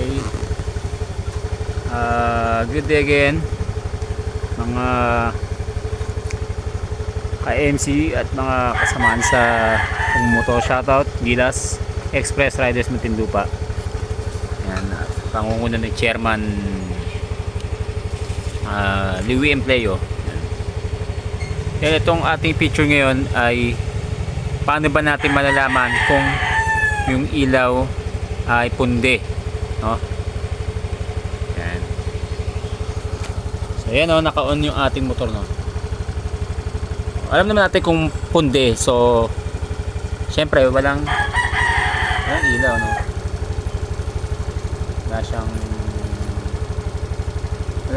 Okay. Good day again mga ka-MC at mga kasamaan sa motor. Shoutout Gilas Express Riders Muntinlupa. Yan, pangunguna ni Chairman Louie Empleo. Yan, itong ating picture ngayon ay paano ba natin malalaman kung yung ilaw ay pundi, no? Yan. So yan, oh, naka-on yung ating motor, no? Alam naman natin kung pundi. So syempre walang ilaw, no? Wala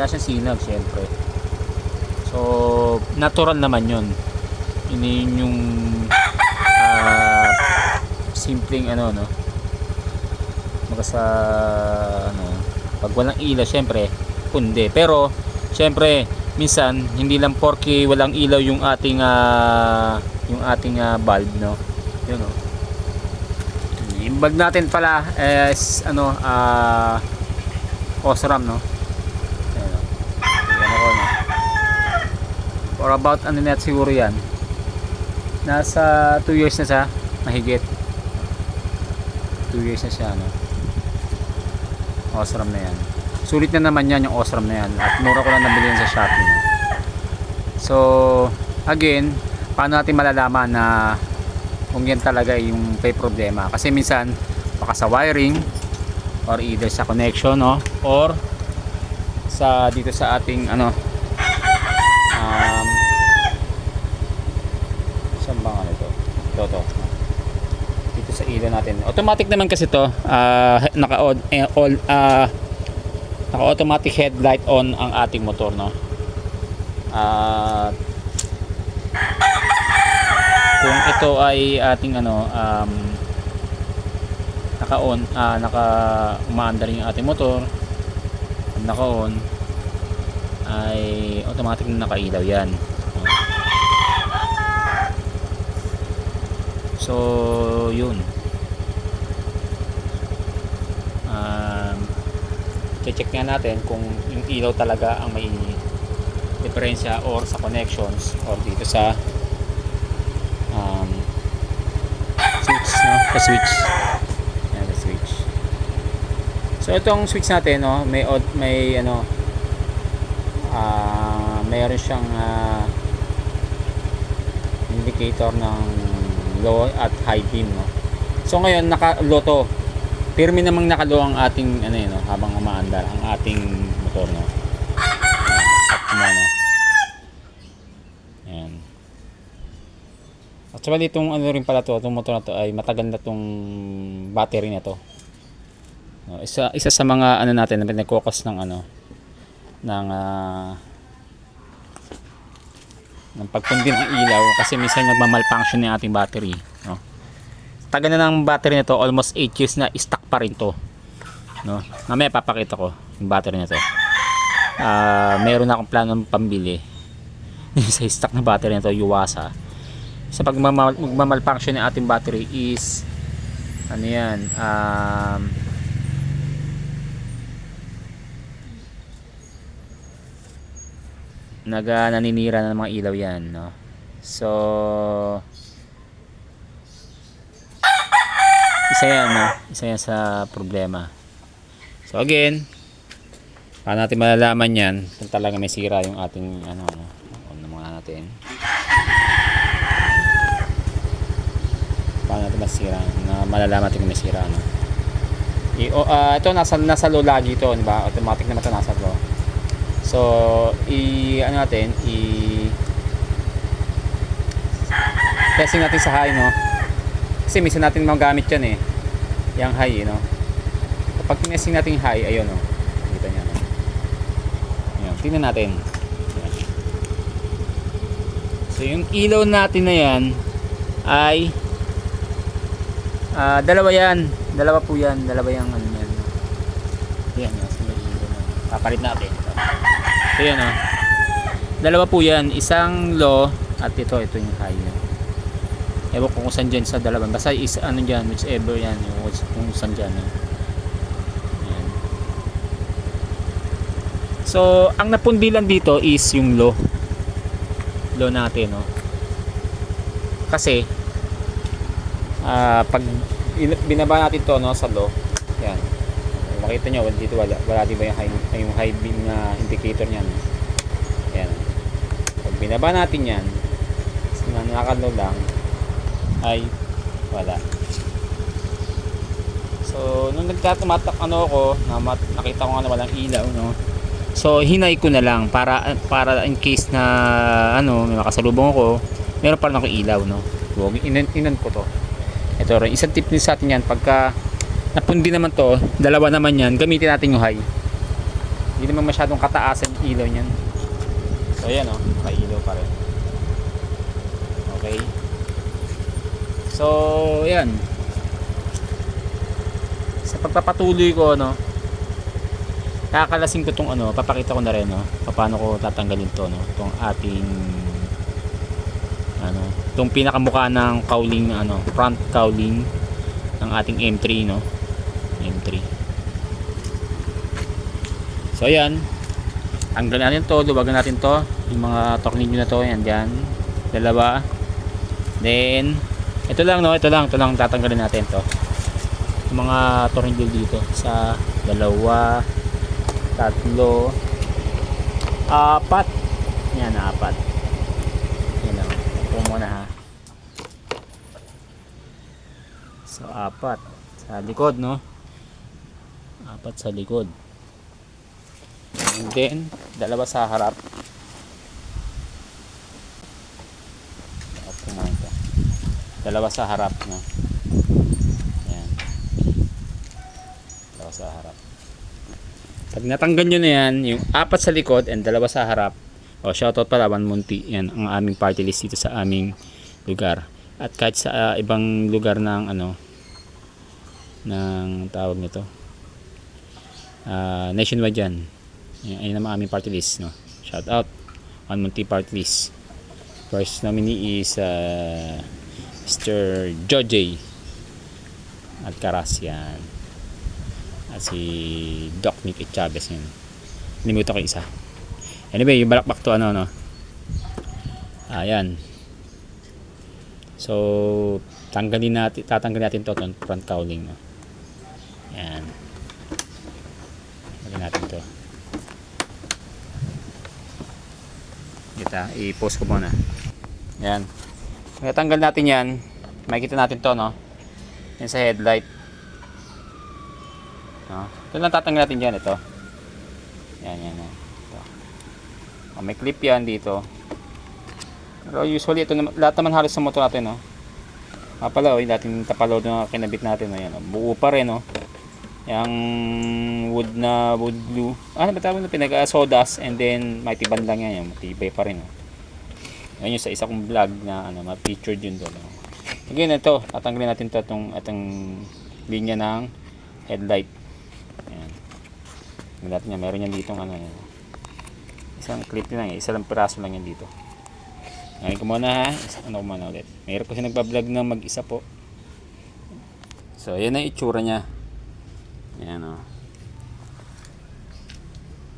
siyang sinag, syempre. So natural naman yun. Ini yung simpleng no, sa pag walang ilaw, syempre pundi. Pero syempre minsan hindi lang porke walang ilaw yung ating bulb, no? Yun, no? Yung bulb natin pala is Osram, no? Ayan, no? Ako, no? For about net siguro yan, nasa 2 years na siya, mahigit 2 years na siya, no? Osram na yan. Sulit na naman yan yung Osram na yan, at mura ko lang nabili yan sa Shopee, no? So again, paano natin malalaman na kung yan talaga yung may problema? Kasi minsan baka sa wiring, or either sa connection, no? Or sa dito sa ating saan ba nga ito? Ito. Dito sa ilaw natin. Automatic naman kasi to, naka-automatic headlight on ang ating motor, no? Kung ito ay ating naka-on, umaandar yung ating motor, naka-on, ay automatic na nakailaw yan. So yun, check nga natin kung yung ilaw talaga ang may diferensya, or sa connections, or dito sa switch, no? Sa switch. Yan, the switch. So itong switch natin, no, mayroon siyang indicator ng low at high beam, no? So ngayon naka-low to. Pirmi namang naka-low ang ating habang umaandar ang ating motor, no? Ayan. At saka ditong rin pala to, itong motor na to ay matagal na tong battery na to. No, isa sa mga natin na nagkokos ng ng pagpundi ng ilaw, kasi minsan nagma-malfunction yung ating battery, no? Tagal na ng battery nito, almost 8 years na, stock pa rin to, no? Mamaya papakita ko yung battery nito. Meron na akong planong pambili sa stock na battery nito, Yuasa. Sa pag magma-malfunction yung ating battery is naninira ng mga ilaw yan, no? So isa yan sa problema. So again, paano natin malalaman yan kung talaga may sira yung ating on naman natin. Paano natin masira na malalaman natin kung may sira, no? Ito nasa low lagi ito, di ba? Automatic naman ito nasa low. So testing natin sa high, no? Kasi minsan natin magamit yan yung high, no? Kapag testing natin high, ayun, no? Kita niya, no? Ayan, tingnan natin. Ayan. So yung ilaw natin na yan ay dalawa po yan, dalawa yung yan, no? Ayan, no? Papalit natin. So yan, no? Dalawa po yan, isang low at ito yung high, no? Ewan ko kung saan dyan sa dalawa. Basta is dyan, whichever yan. Kung saan dyan. Yan. So, ang napundilan dito is yung low. Low natin, no? Kasi, pag binaba natin to, no, sa low, yan. Makita nyo, dito wala din ba yung high beam na indicator niyan. Yan. Pag binaba natin yan, na nakakalow lang, ay wala. So, nung nagtatumatak ako, nakita ko nga na walang ilaw, no? So, hinay ko na lang para in case na may makasalubong ako, meron pa rin ako ilaw, no? So, inan ko to. Ito rin, isang tip din sa atin yan, pagka napundi naman to, dalawa naman yan, gamitin natin yung high. Hindi naman masyadong kataasan yung ilaw niyan. So, ayan, no? Nakailaw pa rin. Okay. So, ayan. Sa pagpapatuloy ko, no, kakalasin ko tong papakita ko na rin, no, paano ko tatanggalin to, no, tong ating tong pinakamukha ng cowling, front cowling ng ating M3, no, M3. So ayan, tanggalin natin to, luwagan natin to, yung mga tornilyo na to, yan dyan, dalawa. Then ito lang tatanggalin natin to, yung mga tornilyo dito, sa dalawa, tatlo, apat. Yan, apat. Yan lang. Ito muna, ha. So, apat sa likod, no? Apat sa likod. And then, dalawa sa harap. Dalawa sa harap, no? Yan. Dalawa sa harap. Pag natanggal nyo na yan, yung apat sa likod and dalawa sa harap, shoutout pala, One Munti, yan ang aming party list dito sa aming lugar. At kahit sa ibang lugar ng ng tawag nito, nationwide yan. Yan ang aming party list, no? Shoutout, One Munti party list. First nominee is Mr. Joje at Karas, yan. At si Doc Nick Chavez, yun. Nalimutan ko isa. Anyway, yung balakbak to no. Ayan. So, tatanggalin natin to, front cowling, no. Ayan. Tanggalin natin to. Kita, i-post ko muna. Ayan. Pagkatanggal natin yan, makikita natin to, no. Yan sa headlight. No? Ito lang tatanggal natin dyan, ito. Yan. Ito. May clip yan dito. Pero usually, ito lahat naman halos sa motor natin, no. Pala, yung dating tapaload na kinabit natin, no. Yan, buo pa rin, no. Yung wood glue. Ano ba tawag na pinag-sodas, and then matiband lang yan, matibay pa rin, no. Yan yung sa isa kong vlog na ma-featured yun doon, no. Again, ito, tatanggalin natin ito, itong linya ng headlight. Natin niya, meron yan dito isang clip lang, isa lang piraso lang yan dito. Ngayon ko muna, muna ulit. Mayroon kasi nagbablog na mag-isa po. So ayan ang itsura niya. Ayan, o.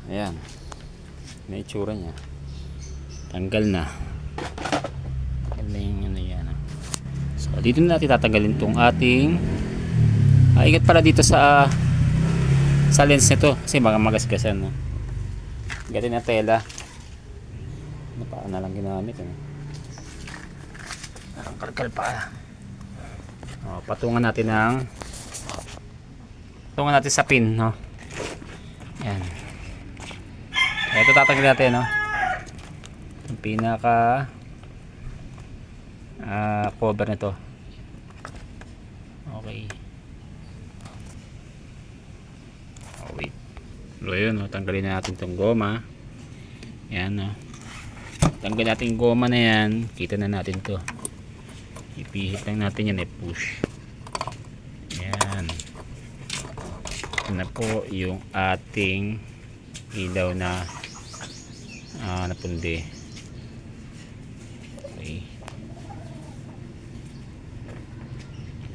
Ayan. Ayan ang itsura niya. Tanggal na. Tanggal na yung yan. So dito na natin tatanggalin tong ating ingat pala dito sa lens nito kasi magasgasan, no. Gatin na tela. Paano na lang ginamit, parang kalkal pa. Patungan natin sa pin, no. Yan. Ito tatanggalin natin, no. Yung pinaka cover nito. Okay. Wait. So yun, tanggalin na natin itong goma. Yan, no. Tanggalin natin yung goma na yan. Kita na natin to. Ipihit lang natin yan, push. Yan. Ito na po yung ating ilaw na napundi. Okay.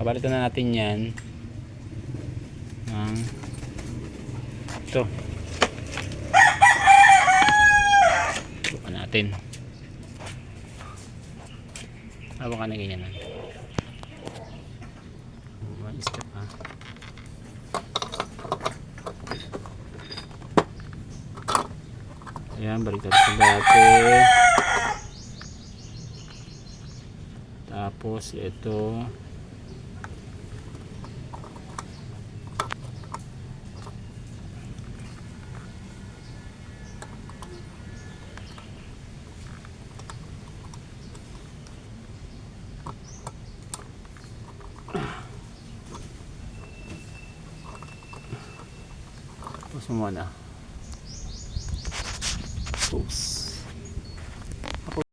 Pabalitan na natin yan ito. hawakan natin. Hawakan na ganyan lang. One step ha. Ayan, balik natin sa dati. Tapos ito. Tapos muna.